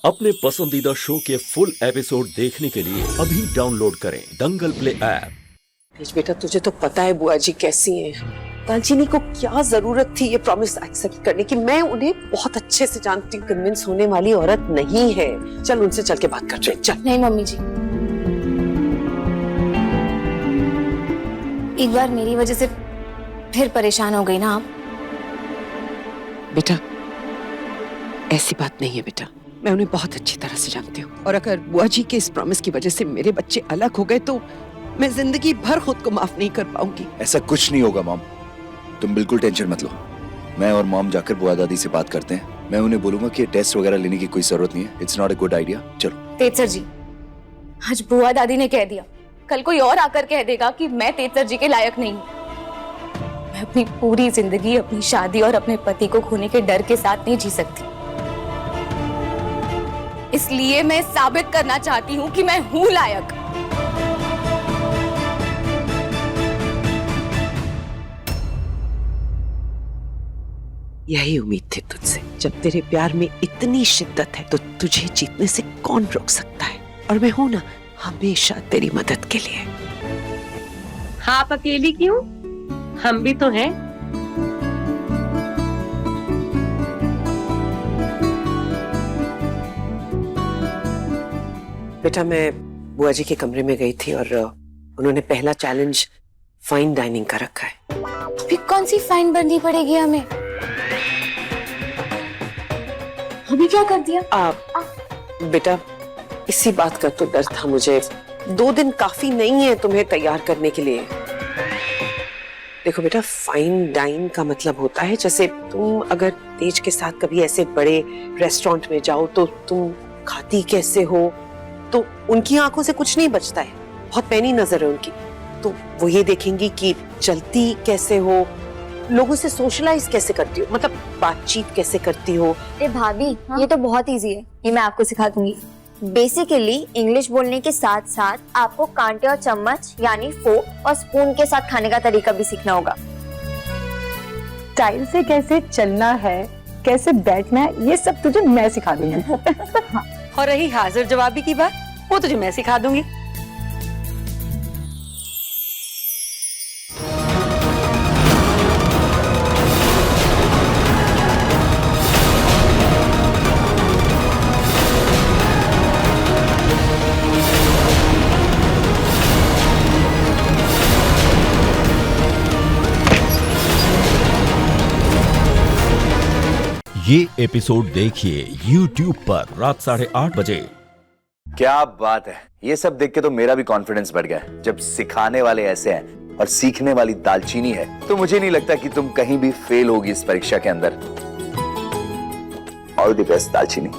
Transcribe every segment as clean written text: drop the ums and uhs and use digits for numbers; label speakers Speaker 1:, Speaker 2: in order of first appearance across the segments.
Speaker 1: अपने पसंदीदा शो के फुल एपिसोड देखने के लिए अभी डाउनलोड करें दंगल प्ले ऐप।
Speaker 2: बेटा तुझे तो पता है बुआ जी कैसी हैं। दालचीनी को क्या जरूरत थी ये प्रॉमिस एक्सेप्ट करने की। मैं उन्हें बहुत अच्छे से जानती हूँ, कन्विंस होने वाली औरत नहीं है। चल उनसे चल के बात कर रहे। चल।
Speaker 3: नहीं मम्मी जी, एक बार मेरी वजह से फिर परेशान हो गई ना आप।
Speaker 2: बेटा ऐसी बात नहीं है बेटा, मैं उन्हें बहुत अच्छी तरह से जानती हूँ और अगर बुआ जी के इस प्रॉमिस की वजह से मेरे बच्चे अलग हो गए तो मैं जिंदगी भर खुद को माफ नहीं कर पाऊंगी।
Speaker 4: ऐसा कुछ नहीं होगा मॉम, तुम बिल्कुल टेंशन मत लो। मैं और मॉम जाकर बुआ दादी से बात करते हैं। मैं उन्हें बोलूंगा कि टेस्ट वगैरह लेने की कोई जरूरत नहीं है। It's not a good idea. चलो।
Speaker 3: तेज जी, आज बुआ दादी ने कह दिया, कल कोई और आकर कह देगा कि मैं तेज जी के लायक नहीं हूँ। मैं अपनी पूरी जिंदगी अपनी शादी और अपने पति को खोने के डर के साथ नहीं जी सकती। इसलिए मैं साबित करना चाहती हूँ कि मैं हूँ लायक।
Speaker 2: यही उम्मीद थी तुझसे। जब तेरे प्यार में इतनी शिद्दत है तो तुझे जीतने से कौन रोक सकता है। और मैं हूं ना हमेशा तेरी मदद के लिए।
Speaker 5: आप अकेली क्यों? हम भी तो हैं।
Speaker 2: बेटा मैं बुआ जी के कमरे में गई थी और उन्होंने पहला चैलेंज फाइन डाइनिंग का रखा है।
Speaker 3: अभी कौन सी फाइन भरनी पड़ेगी हमें? अभी क्या कर दिया?
Speaker 2: बेटा इसी बात का तो डर था मुझे। 2 दिन काफी नहीं है तुम्हें तैयार करने के लिए। देखो बेटा, फाइन डाइन का मतलब होता है जैसे तुम अगर तेज के साथ कभी ऐसे बड़े रेस्टोरेंट में जाओ तो तुम खाती कैसे हो, तो उनकी आंखों से कुछ नहीं बचता है। बहुत पैनी नजर है उनकी, तो वो ये देखेंगी कि चलती कैसे हो, लोगों से सोशलाइज कैसे करती हो, मतलब बातचीत कैसे करती हो।
Speaker 3: भाभी ये तो बहुत इजी है, ये मैं आपको सिखा दूंगी। बेसिकली इंग्लिश बोलने के साथ साथ आपको कांटे और चम्मच यानी फोर्क और स्पून के साथ खाने का तरीका भी सीखना होगा।
Speaker 6: स्टाइल से कैसे चलना है, कैसे बैठना है, ये सब तुझे मैं सिखा दूंगी।
Speaker 5: और रही हाजिर जवाबी की बात, वो तुझे मैं सिखा दूंगी।
Speaker 1: ये एपिसोड देखिए YouTube पर रात 8:30 बजे।
Speaker 4: क्या बात है, ये सब देख के तो मेरा भी कॉन्फिडेंस बढ़ गया। जब सिखाने वाले ऐसे हैं और सीखने वाली दालचीनी है तो मुझे नहीं लगता कि तुम कहीं भी फेल होगी इस परीक्षा के अंदर। ऑल द बेस्ट दालचीनी।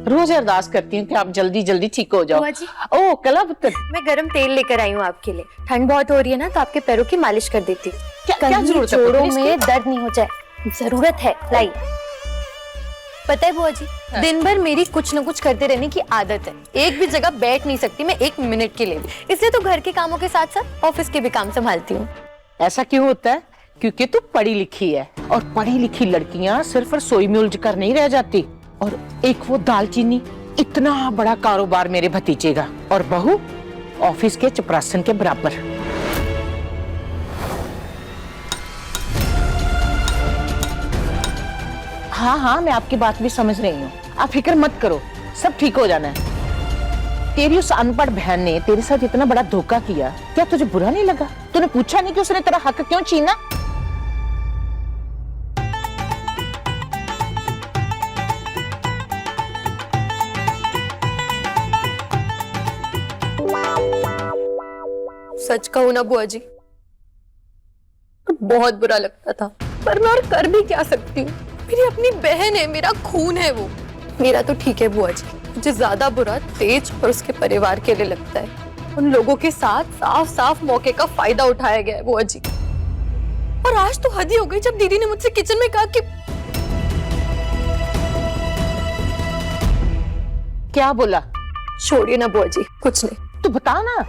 Speaker 6: रोज अरदास करती हूँ कि आप जल्दी जल्दी ठीक हो जाओ।
Speaker 3: बुआ जी,
Speaker 6: ओ कला पुत्र,
Speaker 3: मैं गरम तेल लेकर आई हूँ आपके लिए। ठंड बहुत हो रही है ना, तो आपके पैरों की मालिश कर देती हूँ।
Speaker 6: क्या जरूरत है?
Speaker 3: जोड़ों में दर्द नहीं हो जाए। जरूरत है, लाई। पता है बुआ जी, दिन भर मेरी कुछ न कुछ करते रहने की आदत है। एक भी जगह बैठ नहीं सकती मैं 1 मिनट के लिए भी। इसलिए तो घर के कामों के साथ साथ ऑफिस के भी काम संभालती हूँ।
Speaker 6: ऐसा क्यों होता है? क्योंकि तू पढ़ी लिखी है और पढ़ी लिखी लड़कियां सिर्फ रसोई में उलझ कर नहीं रह जाती। और एक वो दालचीनी, इतना बड़ा कारोबार मेरे भतीजे का, और बहू ऑफिस के चपरासन के बराबर। हाँ हाँ, मैं आपकी बात भी समझ रही हूँ, आप फिक्र मत करो, सब ठीक हो जाना है। तेरी उस अनपढ़ बहन ने तेरे साथ इतना बड़ा धोखा किया, क्या तुझे बुरा नहीं लगा? तूने पूछा नहीं कि उसने तेरा हक क्यों छीना?
Speaker 3: सच कहूँ ना बुआ जी, बहुत बुरा लगता था, पर मैं और कर भी क्या सकती हूँ। मेरी अपनी बहन है, मेरा खून है वो। मेरा तो ठीक है बुआ जी, मुझे ज्यादा बुरा तेज और उसके परिवार के लिए लगता है। उन लोगों के साथ साफ साफ मौके का फायदा उठाया गया है बुआ जी। और आज तो हद ही हो गई जब दीदी ने मुझसे किचन में कहा कि
Speaker 6: क्या बोला?
Speaker 3: छोड़िए ना बुआ जी, कुछ नहीं।
Speaker 6: तू बता ना,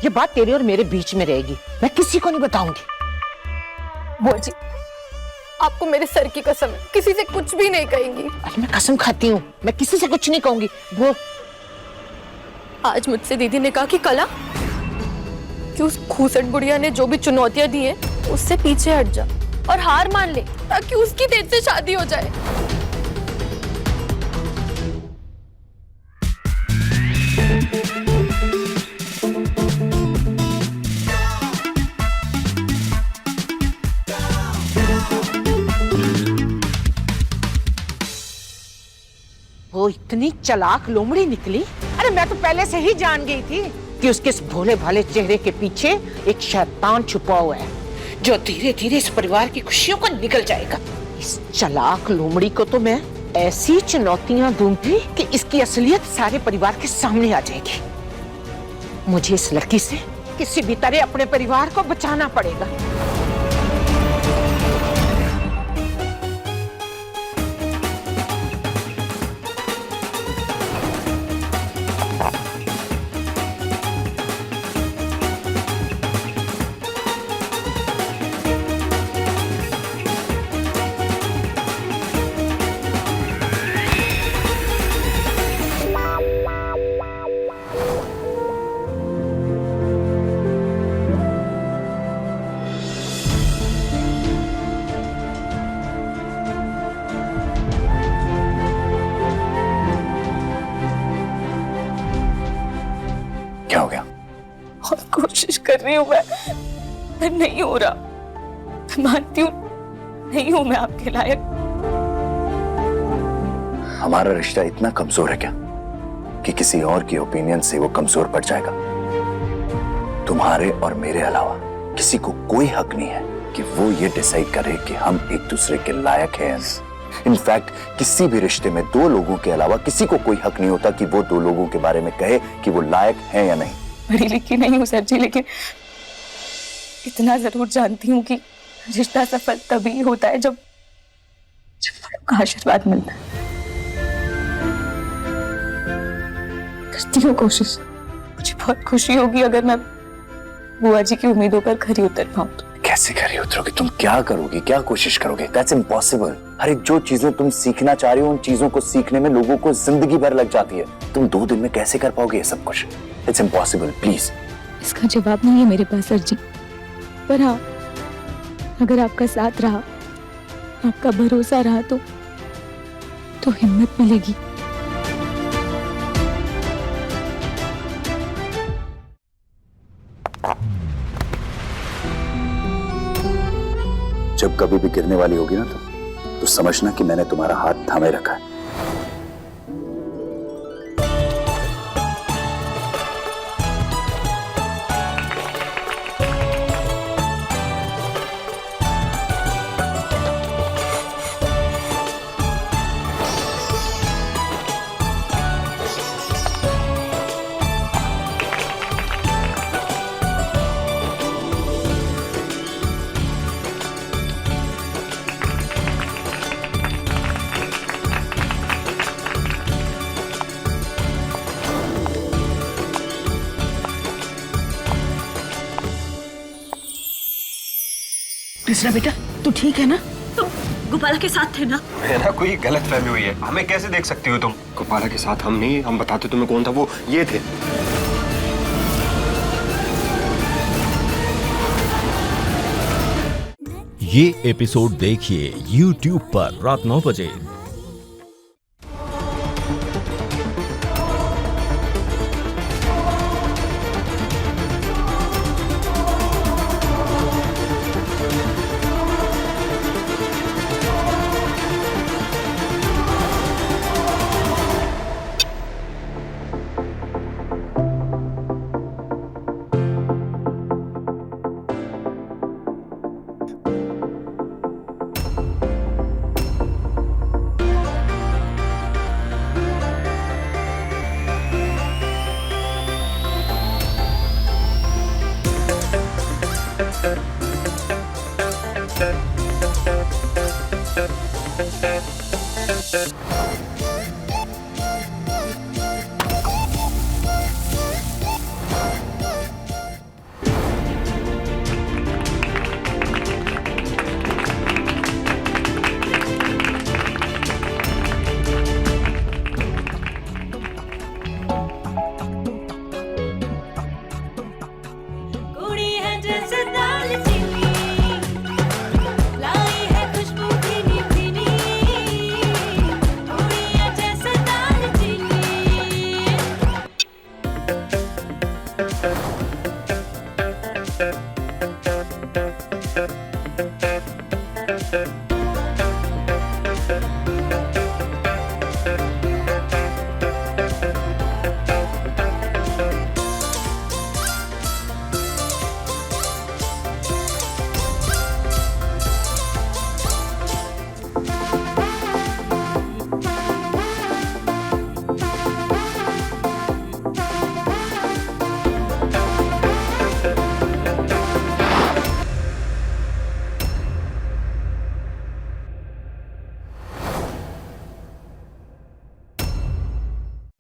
Speaker 6: ये बात तेरे और मेरे बीच में रहेगी, मैं किसी को नहीं बताऊंगी।
Speaker 3: बुआ जी, आपको मेरे सर की कसम है, किसी से कुछ भी नहीं कहेंगी।
Speaker 6: अरे मैं कसम खाती हूँ, मैं किसी से कुछ नहीं कहूंगी। वो
Speaker 3: आज मुझसे दीदी ने कहा कि कला, कि उस खूसट बुढ़िया ने जो भी चुनौतियां दी हैं उससे पीछे हट जा और हार मान ले, ताकि उसकी तेज से शादी हो जाए।
Speaker 6: वो इतनी चालाक लोमड़ी निकली। अरे मैं तो पहले से ही जान गई थी कि उसके इस भोले भाले चेहरे के पीछे एक शैतान छुपा हुआ है, जो धीरे धीरे इस परिवार की खुशियों को निगल जाएगा। इस चालाक लोमड़ी को तो मैं ऐसी चुनौतियां दूंगी कि इसकी असलियत सारे परिवार के सामने आ जाएगी। मुझे इस लड़की से किसी भी तरह अपने परिवार को बचाना पड़ेगा।
Speaker 4: क्या हो गया?
Speaker 3: और कोशिश कर रही हूँ मैं नहीं हो रहा। मैं मानती हूँ नहीं हूँ मैं आपके लायक।
Speaker 4: हमारा रिश्ता इतना कमजोर है क्या कि किसी और की ओपिनियन से वो कमजोर पड़ जाएगा? तुम्हारे और मेरे अलावा किसी को कोई हक नहीं है कि वो ये डिसाइड करे कि हम एक दूसरे के लायक हैं। इनफैक्ट किसी भी रिश्ते में दो लोगों के अलावा किसी को कोई हक नहीं होता कि वो दो लोगों के बारे में कहे कि वो लायक हैं या नहीं।
Speaker 3: पढ़ी लिखी नहीं हूँ सर जी, लेकिन इतना जरूर जानती हूँ कि रिश्ता सफल तभी होता है जब बड़ों का आशीर्वाद मिलता है। करती हूँ कोशिश। मुझे बहुत खुशी होगी अगर मैं बुआ जी की उम्मीदों पर खरी उतर पाऊँ तो।
Speaker 4: कैसे खरी उतरोगे? तुम क्या करोगी, क्या कोशिश करोगे? That's impossible. अरे जो चीजें तुम सीखना चाह रही हो उन चीजों को सीखने में लोगों को जिंदगी भर लग जाती है। तुम 2 दिन में कैसे कर पाओगे ये सब कुछ? It's impossible. प्लीज।
Speaker 3: इसका जवाब नहीं है मेरे पास सर जी, पर हाँ, अगर आपका साथ रहा, आपका भरोसा रहा तो हिम्मत मिलेगी।
Speaker 4: जब कभी भी गिरने वाली होगी ना तो समझना कि मैंने तुम्हारा हाथ थामे रखा है।
Speaker 6: कृष्णा बेटा, तू ठीक है ना?
Speaker 5: तुम गोपाला के साथ थे ना?
Speaker 7: है ना, कोई गलत फहमी हुई है। हमें कैसे देख सकती हो तुम? गोपाला के साथ हम नहीं, हम बताते तुम्हें कौन था। वो ये थे।
Speaker 1: ये एपिसोड देखिए YouTube पर रात 9 बजे।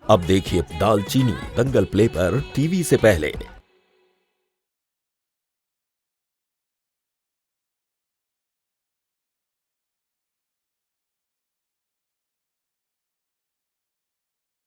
Speaker 1: अब देखिए दालचीनी दंगल प्ले पर टीवी से पहले।